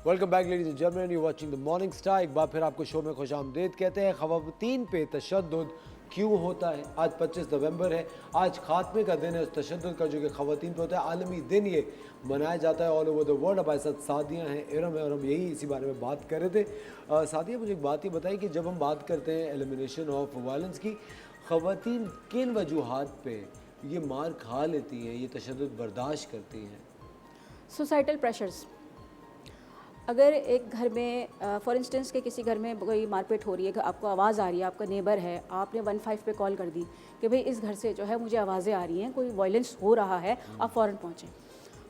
Welcome back ladies and gentleman, you watching the morning star. एक बार फिर आपको show में खुशामदीद कहते हैं। ख़वातीन पे तशद्दुद क्यों होता है? आज 25 नवंबर है, आज खात्मे का दिन है उस तशद्दुद का जो कि ख़वातीन पे होता है। आलमी दिन ये मनाया जाता है ऑल ओवर द वर्ल्ड। हमारे साथ सादिया हैं, इरम है, और हम यही इसी बारे में बात कर रहे थे। सादिया, मुझे एक बात ही बताई कि जब हम बात करते हैं एलिमिनेशन ऑफ वायलेंस की, ख़वातीन किन वजूहात पे ये मार खा लेती हैं, ये तशद्दुद बर्दाश्त करती हैं? Societal pressures. अगर एक घर में फॉर इंस्टेंस के किसी घर में कोई मारपीट हो रही है, आपको आवाज़ आ रही है, आपका नेबर है, आपने 15 पे कॉल कर दी कि भाई इस घर से जो है मुझे आवाज़ें आ रही हैं, कोई वायलेंस हो रहा है, आप फ़ौरन पहुँचें।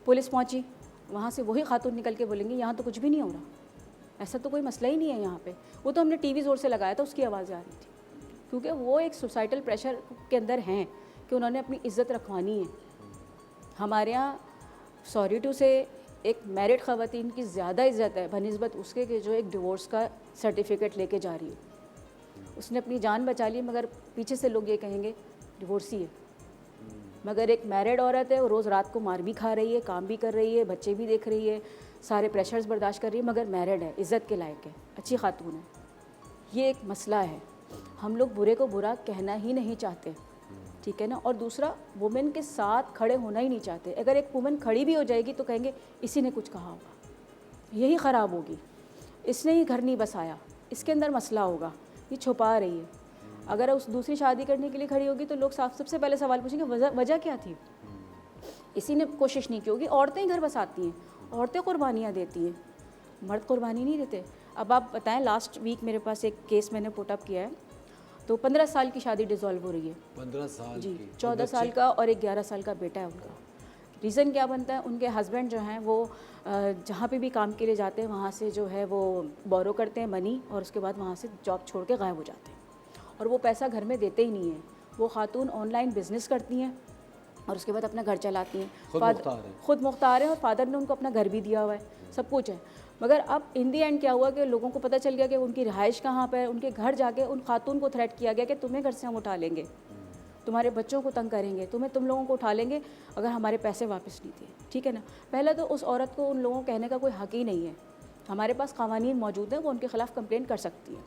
पुलिस पहुँची, वहाँ से वही खातून निकल के बोलेंगी यहाँ तो कुछ भी नहीं हो रहा, ऐसा तो कोई मसला ही नहीं है यहाँ पे, वो तो हमने टीवी ज़ोर से लगाया था, उसकी आवाज़ें आ रही थी। क्योंकि वो एक सोसाइटल प्रेशर के अंदर हैं कि उन्होंने अपनी इज़्ज़त रखवानी है। हमारे यहाँ सॉरी टू से एक मैरिड ख़वातीन की ज़्यादा इज़्ज़त है बनिस्बत उसके कि जो एक डिवोर्स का सर्टिफिकेट लेके जा रही है। उसने अपनी जान बचा ली, मगर पीछे से लोग ये कहेंगे डिवोर्स ही है। मगर एक मैरिड औरत है, वो रोज़ रात को मार भी खा रही है, काम भी कर रही है, बच्चे भी देख रही है, सारे प्रेशर्स बर्दाश्त कर रही है, मगर मैरिड है, इज़्ज़त के लायक है, अच्छी खातून है। ये एक मसला है। हम लोग बुरे को बुरा कहना ही नहीं चाहते, ठीक है ना। और दूसरा, वुमेन के साथ खड़े होना ही नहीं चाहते। अगर एक वुमेन खड़ी भी हो जाएगी तो कहेंगे इसी ने कुछ कहा होगा, यही ख़राब होगी, इसने ही घर नहीं बसाया, इसके अंदर मसला होगा, ये छुपा रही है। अगर उस दूसरी शादी करने के लिए खड़ी होगी तो लोग सबसे पहले सवाल पूछेंगे वजह क्या थी? इसी ने कोशिश नहीं की होगी। औरतें ही घर बसाती हैं, औरतें कुर्बानियाँ देती हैं, मर्द कुर्बानी नहीं देते। अब आप बताएं, लास्ट वीक मेरे पास एक केस मैंने पुटअप किया है, तो 15 साल की शादी डिज़ोल्व हो रही है। 15 साल जी, की? 14 साल का और एक 11 साल का बेटा है उनका। रीज़न क्या बनता है? उनके हस्बैंड जो हैं वो जहाँ पे भी काम के लिए जाते हैं वहाँ से जो है वो बोरो करते हैं मनी, और उसके बाद वहाँ से जॉब छोड़ के गायब हो जाते हैं, और वो पैसा घर में देते ही नहीं हैं। वो खातून ऑनलाइन बिज़नेस करती हैं और उसके बाद अपना घर चलाती हैं, खुद मुख्तार है, और फादर ने उनको अपना घर भी दिया हुआ है, सब कुछ है। मगर अब इन दी एंड क्या हुआ कि लोगों को पता चल गया कि उनकी रिहाइश कहाँ पर है। उनके घर जाके उन खातून को थ्रेट किया गया कि तुम्हें घर से हम उठा लेंगे, तुम्हारे बच्चों को तंग करेंगे, तुम लोगों को उठा लेंगे अगर हमारे पैसे वापस नहीं दिए, ठीक है ना। पहले तो उस औरत को उन लोगों को कहने का कोई हक़ ही नहीं है। हमारे पास क़वानीन मौजूद हैं, वो उनके ख़िलाफ़ कंप्लेंट कर सकती है।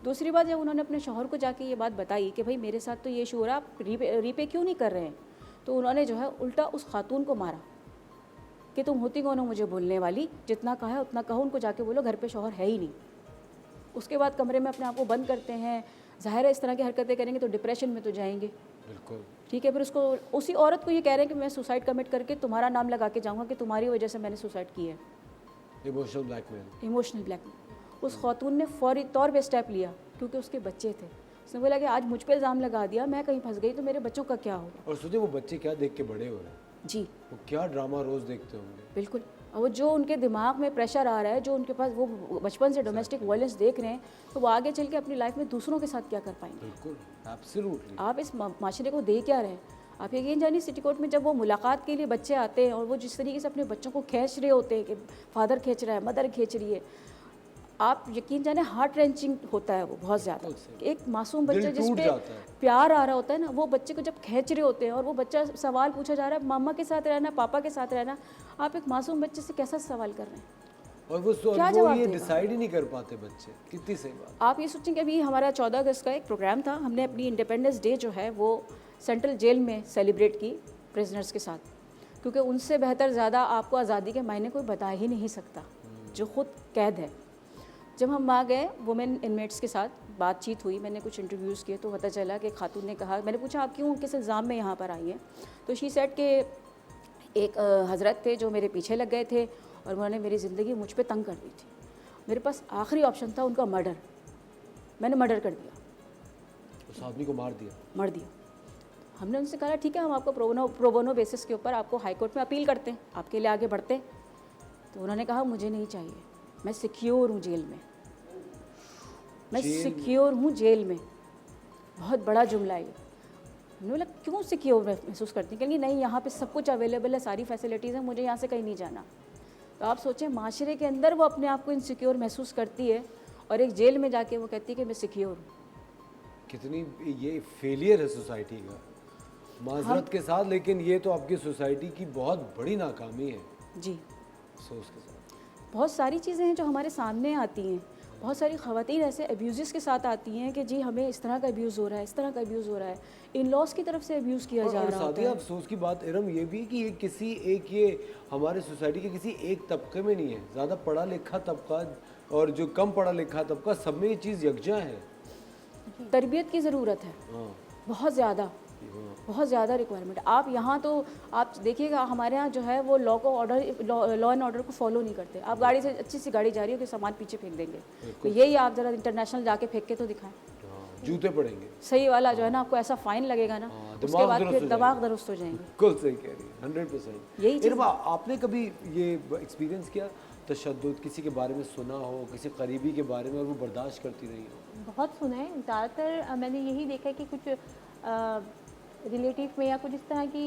दूसरी बात, जब उन्होंने अपने शौहर को जाके ये बात बताई कि भाई मेरे साथ तो ये इशू हो रहा है, आप रीपे क्यों नहीं कर रहे हैं, तो उन्होंने जो है उल्टा उस खातून को मारा कि तुम होती कौन हो मुझे बोलने वाली, जितना कहा है उतना कहो, उनको जाके बोलो घर पे शौहर है ही नहीं। उसके बाद कमरे में अपने आप को बंद करते हैं। ज़ाहिर है इस तरह की हरकतें करेंगे तो डिप्रेशन में तो जाएंगे, बिल्कुल, ठीक है। फिर उसको, उसी औरत को ये कह रहे हैं कि मैं सुसाइड कमिट करके तुम्हारा नाम लगा के जाऊँगा कि तुम्हारी वजह से मैंने सुसाइड की है। Emotional blackmail. Emotional blackmail. उस खातून ने फौरी तौर पे स्टेप लिया क्योंकि उसके बच्चे थे। उसने बोला कि आज मुझ पे इल्ज़ाम लगा दिया, मैं कहीं फंस गई तो मेरे बच्चों का क्या होगा। और सोचिए वो बच्चे क्या देख के बड़े हो रहे हैं जी, वो क्या ड्रामा रोज़ देखते होंगे। बिल्कुल। और वो जो उनके दिमाग में प्रेशर आ रहा है, जो उनके पास, वो बचपन से डोमेस्टिक वायलेंस देख रहे हैं, तो वो आगे चल के अपनी लाइफ में दूसरों के साथ क्या कर पाएंगे। बिल्कुल, एब्सोल्युटली। आप इस माशरे को दे क्या रहे हैं? आप यकीन जानिए, सिटी कोर्ट में जब वो मुलाकात के लिए बच्चे आते हैं और वो जिस तरीके से अपने बच्चों को खींच रहे होते हैं कि फादर खींच रहा है, मदर खींच रही है, आप यकीन जाने हार्ट रेंचिंग होता है वो बहुत ज़्यादा। एक मासूम बच्चा जिस पे प्यार आ रहा होता है ना, वो बच्चे को जब खींच रहे होते हैं और वो बच्चा, सवाल पूछा जा रहा है मामा के साथ रहना, पापा के साथ रहना, आप एक मासूम बच्चे से कैसा सवाल कर रहे हैं? और वो ये डिसाइड ही नहीं कर पाते बच्चे। कितनी सही बात। आप ये सोचें कि अभी हमारा 14 अगस्त का एक प्रोग्राम था, हमने अपनी इंडिपेंडेंस डे जो है वो सेंट्रल जेल में सेलिब्रेट की प्रिजनर्स के साथ, क्योंकि उनसे बेहतर ज़्यादा आपको आज़ादी के मायने कोई बता ही नहीं सकता जो ख़ुद कैद है। जब हम वहाँ गए, वुमेन इनमेट्स के साथ बातचीत हुई, मैंने कुछ इंटरव्यूज़ किए, तो पता चला कि खातून ने कहा, मैंने पूछा आप क्यों किस इल्ज़ाम में यहाँ पर आई हैं, तो शी सेड कि एक हज़रत थे जो मेरे पीछे लग गए थे और उन्होंने मेरी ज़िंदगी मुझ पे तंग कर दी थी। मेरे पास आखिरी ऑप्शन था उनका मर्डर, मैंने मर्डर कर दिया, उस आदमी को मार दिया। हमने उनसे कहा ठीक है, हम आपको प्रोबोनो बेसिस के ऊपर आपको हाई कोर्ट में अपील करते हैं, आपके लिए आगे बढ़ते हैं। तो उन्होंने कहा मुझे नहीं चाहिए, मैं सिक्योर हूँ जेल में, मैं सिक्योर हूँ जेल में। बहुत बड़ा जुमला है ये। मैंने बोला क्यों सिक्योर महसूस करती हैं? कहेंगी नहीं, यहाँ पे सब कुछ अवेलेबल है, सारी फैसिलिटीज़ हैं, मुझे यहाँ से कहीं नहीं जाना। तो आप सोचें, माशरे के अंदर वो अपने आप को इनसिक्योर महसूस करती है और एक जेल में जाके वो कहती है कि मैं सिक्योर हूँ। कितनी ये फेलियर है सोसाइटी का, माजरत के साथ, लेकिन ये तो आपकी सोसाइटी की बहुत बड़ी नाकामी है जी, अफसोस के साथ। बहुत सारी चीज़ें हैं जो हमारे सामने आती हैं। बहुत सारी ख़वातीन ऐसे अब्यूज़ के साथ आती हैं कि जी हमें इस तरह का अब्यूज़ हो रहा है, इस तरह का अब्यूज़ हो रहा है, इन लॉज की तरफ से अब्यूज़ किया जा और रहा साथ होता ही है। अफसोस की बात इरम ये भी है कि ये किसी एक, ये हमारे सोसाइटी के किसी एक तबके में नहीं है, ज़्यादा पढ़ा लिखा तबका और जो कम पढ़ा लिखा तबका, सब में ये चीज़ यकजा है। तरबियत की ज़रूरत है, हाँ बहुत ज़्यादा, बहुत ज़्यादा रिक्वायरमेंट। आप यहाँ तो आप देखिएगा हमारे यहाँ जो है वो लॉ को ऑर्डर, लॉ एंड ऑर्डर को फॉलो नहीं करते। आप गाड़ी से, अच्छी सी गाड़ी जा रही हो कि सामान पीछे फेंक देंगे, तो यही आप ज़रा इंटरनेशनल जाके फेंक के तो दिखाएं। हाँ, जूते पड़ेंगे। सही वाला जो है ना, आपको ऐसा फ़ाइन लगेगा ना, हाँ, उसके बाद दुरुस्त फिर हो दिमाग जाएंगे। दुरुस्त हो जाएंगे। बिल्कुल सही कह रही है, 100%। यही चीज़ इरम, आपने कभी ये एक्सपीरियंस किया तशद्दुद, किसी के बारे में सुना हो, किसी करीबी के बारे में, और वो बर्दाश्त करती रही हो? बहुत सुना है। ज़्यादातर मैंने यही देखा है कि कुछ रिलेटिव में या कुछ इस तरह की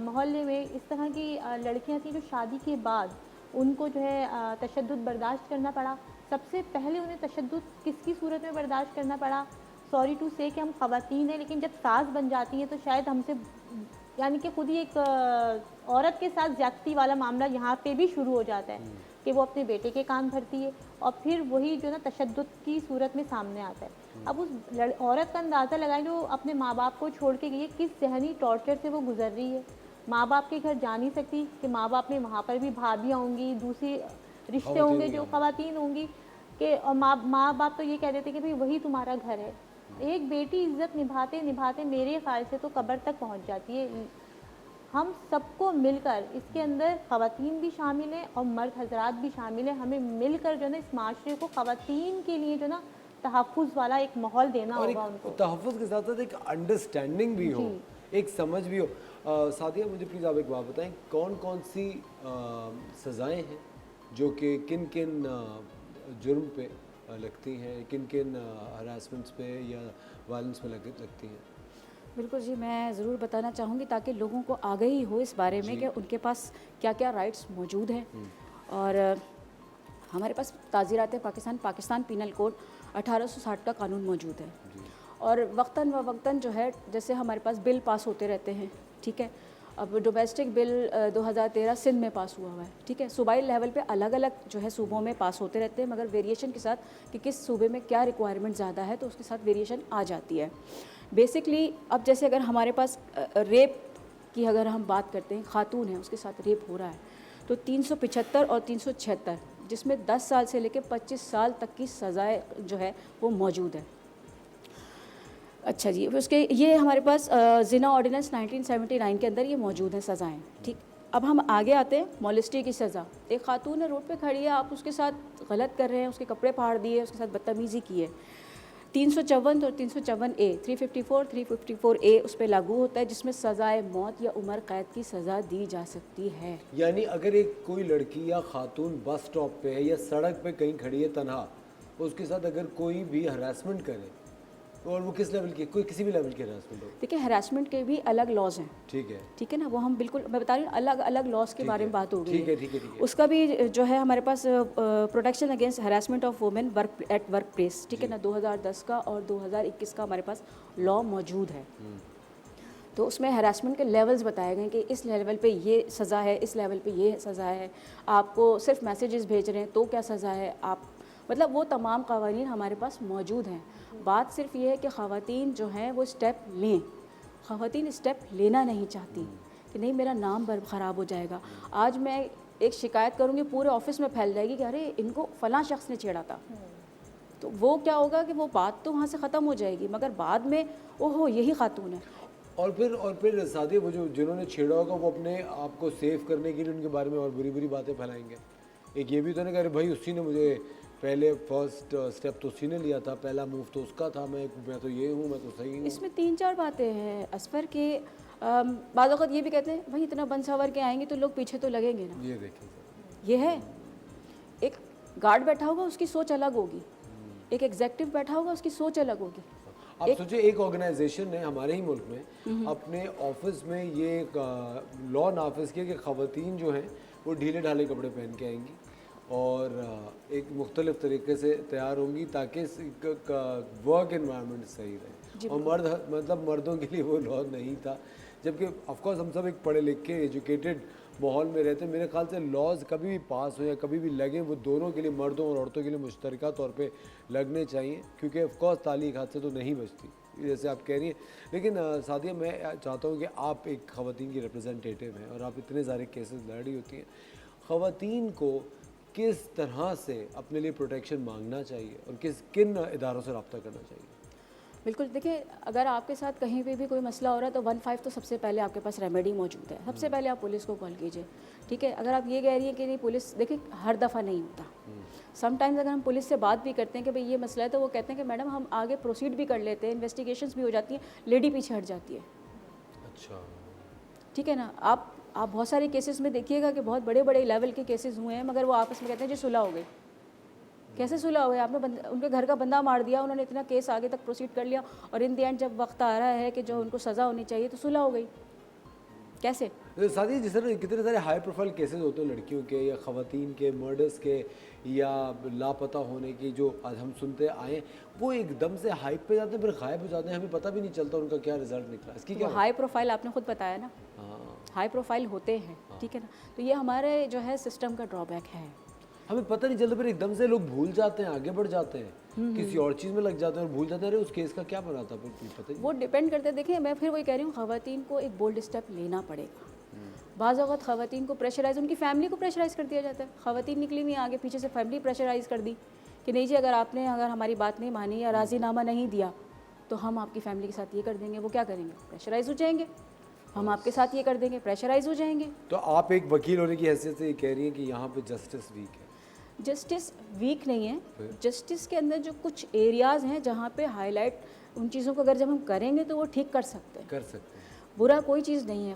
मोहल्ले में इस तरह की लड़कियां थी जो शादी के बाद उनको जो है तशद्दुद बर्दाश्त करना पड़ा। सबसे पहले उन्हें तशद्दुद किसकी सूरत में बर्दाश्त करना पड़ा? सॉरी टू से कि हम ख़वातीन हैं, लेकिन जब सास बन जाती हैं तो शायद हमसे, यानी कि खुद ही एक औरत के साथ ज़्यादती वाला मामला यहाँ पे भी शुरू हो जाता है कि वो अपने बेटे के कान भरती है और फिर वही जो ना तशद्दुद की सूरत में सामने आता है। अब उस औरत का अंदाज़ा लगाएं जो अपने माँ बाप को छोड़ के गई है, किस जहनी टॉर्चर से वो गुजर रही है। माँ बाप के घर जा नहीं सकती कि माँ बाप में वहाँ पर भी भाभियाँ होंगी, दूसरे रिश्ते होंगे जो ख़वातीन होंगी कि, और माँ बाप तो ये कह देते कि भाई वही तुम्हारा घर है। एक बेटी इज़्ज़त निभाते निभाते मेरे ख्याल से तो कब्र तक पहुँच जाती है। हम सबको मिलकर, इसके अंदर ख़वातीन भी शामिल हैं और मर्द हजरात भी शामिल हैं, हमें मिलकर जो ना इस माशरे को ख़वातीन के लिए जो ना तहफ़्फ़ुज़ वाला एक माहौल देना और होगा एक उनको। तहफ़्फ़ुज़ के साथ साथ एक अंडरस्टैंडिंग भी हो, एक समझ भी हो। सादिया, मुझे प्लीज़ आप एक बात बताएं, कौन कौन सी सज़ाएं हैं जो कि किन किन जुर्म पे लगती हैं, किन किन हरासमेंट्स पे या वायलेंस पे लगती हैं? बिल्कुल जी, मैं ज़रूर बताना चाहूँगी ताकि लोगों को आगाही हो इस बारे में कि उनके पास क्या क्या राइट्स मौजूद हैं। और हमारे पास ताज़ीरात पाकिस्तान पीनल कोड 1860 का कानून मौजूद है, और वक्तन व वक्तन जो है, जैसे हमारे पास बिल पास होते रहते हैं, ठीक है। अब डोमेस्टिक बिल 2013 सिंध में पास हुआ है, ठीक है। सूबाई लेवल पे अलग अलग जो है सूबों में पास होते रहते हैं, मगर वेरिएशन के साथ कि किस सूबे में क्या रिक्वायरमेंट ज़्यादा है तो उसके साथ वेरिएशन आ जाती है। बेसिकली अब जैसे अगर हमारे पास रेप की अगर हम बात करते हैं, खातून है उसके साथ रेप हो रहा है, तो 375 और 376, जिसमें 10 साल से लेकर 25 साल तक की सज़ाएँ जो है वो मौजूद है। अच्छा जी, उसके ये हमारे पास ज़िना ऑर्डिनेंस 1979 के अंदर ये मौजूद है सज़ाएँ, ठीक। अब हम आगे आते हैं, मॉलेस्टी की सज़ा। एक खातून है, रोड पे खड़ी है, आप उसके साथ गलत कर रहे हैं, उसके कपड़े फाड़ दिए, उसके साथ बदतमीज़ी की है। 354 और 354A, 354, 354A उस पर लागू होता है, जिसमें सज़ाए मौत या उम्र कैद की सज़ा दी जा सकती है। यानी अगर एक कोई लड़की या खातून बस स्टॉप पे है या सड़क पे कहीं खड़ी है तन्हा, उसके साथ अगर कोई भी हरासमेंट करे, और वो किस लेवल की, कोई किसी भी लेवल की हरासमेंट हो, देखिए हरासमेंट के भी अलग लॉज हैं, ठीक है, ठीक है ना। वो हम बिल्कुल, मैं बता रही हूँ, अलग अलग लॉज के बारे में बात हो रही ठीक है, ठीक है, ठीक है। उसका भी जो है हमारे पास protection against harassment of women work at work place, ठीक है ना, 2010 का और 2021 का हमारे पास लॉ मौजूद है। तो उसमें हरासमेंट के लेवल्स बताए गए कि इस लेवल पे ये सज़ा है, इस लेवल पे ये सज़ा है, आपको सिर्फ मैसेजेस भेज रहे हैं तो क्या सज़ा है, आप मतलब वो तमाम क़वानीन हमारे पास मौजूद हैं। बात सिर्फ ये है कि ख़वातीन जो हैं वो स्टेप लें। ख़वातीन स्टेप लेना नहीं चाहती कि नहीं मेरा नाम ख़राब हो जाएगा। आज मैं एक शिकायत करूँगी, पूरे ऑफिस में फैल जाएगी कि अरे इनको फ़लाँ शख्स ने छेड़ा था, तो वो क्या होगा कि वो बात तो वहाँ से ख़त्म हो जाएगी, मगर बाद में ओहो यही खातून है। और फिर सादिया, वो जो जिन्होंने छेड़ा होगा वो अपने आप को सेव करने के लिए उनके बारे में और बुरी बुरी बातें फैलाएंगे। एक ये भी तो नहीं कि अरे भाई उसी ने मुझे पहले फर्स्ट स्टेप तो उसी ने लिया था, पहला मूव तो उसका था, मैं तो ये हूँ, मैं तो सही हूँ। इसमें 3-4 बातें हैं असफर के। बाद वक़्त ये भी कहते हैं भाई इतना बन सवर के आएंगे तो लोग पीछे तो लगेंगे ना। ये देखिए, ये है, एक गार्ड बैठा होगा उसकी सोच अलग होगी, एक एग्जेक्टिव बैठा होगा उसकी सोच अलग होगी। आप सोचिए एक ऑर्गेनाइजेशन ने हमारे ही मुल्क में अपने ऑफिस में ये लॉ नाफिज किया कि ख़वातीन जो हैं वो ढीले ढाले कपड़े पहन के आएंगी और एक मुख्तलिफ तरीके से तैयार होंगी ताकि वर्क इन्वायरमेंट सही रहे। और मतलब मर्दों के लिए वो लॉ नहीं था, जबकि ऑफकोर्स हम सब एक पढ़े लिखे एजुकेटेड माहौल में रहते हैं। मेरे ख्याल से लॉज कभी भी पास हो या कभी भी लगें वो दोनों के लिए, मर्दों और औरतों के लिए मुश्तरका तौर पे लगने चाहिए, क्योंकि ऑफकोर्स तालीक हाथ से तो नहीं बचती जैसे आप कह रही हैं। लेकिन सादिया, मैं चाहता हूँ कि आप एक ख़वातीन की रिप्रेजेंटेटिव हैं और आप इतने सारे केसेस लड़ रही होती हैं, ख़वातीन को किस तरह से अपने लिए प्रोटेक्शन मांगना चाहिए और किन इदारों से रब्ता करना चाहिए? बिल्कुल, देखिए अगर आपके साथ कहीं पे भी कोई मसला हो रहा है तो 15 तो सबसे पहले आपके पास रेमेडी मौजूद है। सबसे पहले आप पुलिस को कॉल कीजिए, ठीक है। अगर आप ये कह रही हैं कि नहीं पुलिस, देखिए हर दफ़ा नहीं होता। समटाइम्स अगर हम पुलिस से बात भी करते हैं कि भाई ये मसला है तो वो कहते हैं कि मैडम हम आगे प्रोसीड भी कर लेते हैं, इन्वेस्टिगेशंस भी हो जाती हैं, लेडी पीछे हट जाती है। अच्छा, ठीक है ना। आप बहुत सारे केसेस में देखिएगा कि बहुत बड़े बड़े लेवल के केसेस हुए हैं, मगर वो आपस में कहते हैं जी सुलह हो गई। कैसे सुलह हो गई? आपने उनके घर का बंदा मार दिया, उन्होंने इतना केस आगे तक प्रोसीड कर लिया और इन द एंड जब वक्त आ रहा है कि जो उनको सज़ा होनी चाहिए तो सुलह हो गई। कैसे? साथ ही जिस तरह कितने सारे हाई प्रोफाइल केसेस होते हैं लड़कियों के या ख़वातीन के, मर्डर्स के या लापता होने की, जो आज हम सुनते आए, वो एकदम से हाइप पे जाते हैं फिर गायब हो जाते हैं, हमें पता भी नहीं चलता उनका क्या रिजल्ट निकला। इसकी क्या हाई प्रोफाइल आपने खुद बताया ना, हाई प्रोफाइल होते हैं, ठीक है ना। तो ये हमारे जो है सिस्टम का ड्रॉबैक है, हमें पता नहीं चलता, फिर एकदम से लोग भूल जाते हैं, आगे बढ़ जाते हैं, किसी और चीज़ में लग जाते हैं और भूल जाते हैं अरे उस केस का क्या बना था, फिर पता नहीं। वो डिपेंड करते हैं। देखिए मैं फिर वही कह रही हूँ, ख़वातीन को एक बोल्ड स्टेप लेना पड़ेगा। बाज़ औक़ात ख़वातीन को प्रेशराइज़, उनकी फैमिली को प्रेशराइज़ कर दिया जाता है। ख़वातीन निकली हुई आगे पीछे से फैमिली प्रेशराइज़ कर दी कि नहीं जी अगर हमारी बात नहीं मानी या राज़ीनामा नहीं दिया तो हम आपकी फैमिली के साथ ये कर देंगे। वो क्या करेंगे? प्रेशराइज़ हो जाएंगे, हम आपके साथ ये कर देंगे, प्रेशराइज़ हो जाएंगे। तो आप एक वकील होने की हैसियत से ये कह रही हैं कि यहाँ पे जस्टिस वीक है? जस्टिस वीक नहीं है, जस्टिस के अंदर जो कुछ एरियाज़ हैं जहाँ पे हाईलाइट उन चीज़ों को अगर जब हम करेंगे तो वो ठीक कर सकते हैं। बुरा कोई चीज़ नहीं है।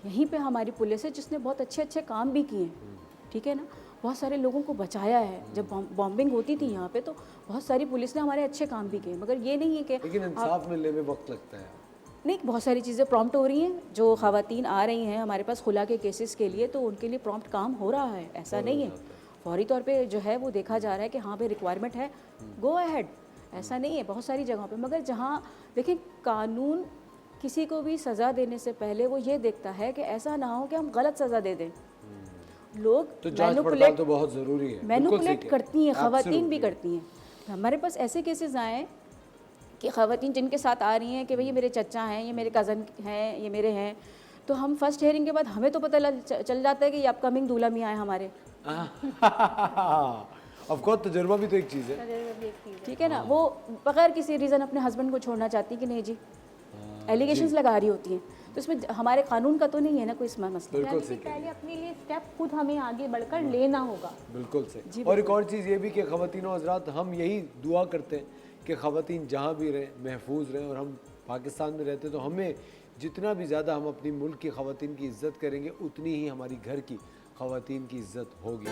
यहीं पे हमारी पुलिस है जिसने बहुत अच्छे अच्छे काम भी किए हैं, ठीक है ना। बहुत सारे लोगों को बचाया है। जब बॉम्बिंग होती थी यहाँ पे तो बहुत सारी पुलिस ने हमारे अच्छे काम भी किए, मगर ये नहीं है कि लेकिन इंसाफ मिलने में वक्त लगता है। नहीं, बहुत सारी चीज़ें प्रॉम्प्ट हो रही हैं। जो ख़वातीन आ रही हैं हमारे पास खुला के केसेस के लिए तो उनके लिए प्रॉम्प्ट काम हो रहा है, ऐसा नहीं है। फौरी तौर पे जो है वो देखा जा रहा है कि हाँ भाई रिक्वायरमेंट है, गो अहेड, ऐसा नहीं है बहुत सारी जगहों पे। मगर जहाँ देखिए कानून किसी को भी सज़ा देने से पहले वो ये देखता है कि ऐसा ना हो कि हम गलत सज़ा दे दें। लोग तो जांच पड़ताल तो बहुत ज़रूरी है, मैनिपुलेट करती हैं, ख़वातीन भी करती हैं। हमारे पास ऐसे केसेस आए कि ख़वातीन जिनके साथ आ रही हैं कि भाई ये मेरे चचा हैं, ये मेरे कज़न हैं, ये मेरे हैं, तो हम फर्स्ट हियरिंग के बाद हमें तो पता चल जाता है कि ये अपकमिंग दूल्हा मियाँ है हमारे। ऑफ कोर्स तजुर्बा भी तो एक चीज़ है, ठीक है ना। वो बगैर किसी रीज़न अपने हस्बैंड को छोड़ना चाहती कि नहीं जी, एलिगेशंस लगा रही होती हैं, तो इसमें हमारे कानून का तो नहीं है ना कोई इसमें मसला। बिल्कुल सही। पहले अपने लिए स्टेप खुद हमें आगे बढ़कर लेना होगा। बिल्कुल सही। और एक और चीज़ ये भी कि ख़वातीनों हज़रात, हम यही दुआ करते हैं कि ख़वातीन जहाँ भी रहें महफूज रहें, और हम पाकिस्तान में रहते तो हमें जितना भी ज़्यादा हम अपनी मुल्क की ख़वातीन की इज़्ज़त करेंगे उतनी ही हमारी घर की ख़वातीन की इज़्ज़त होगी।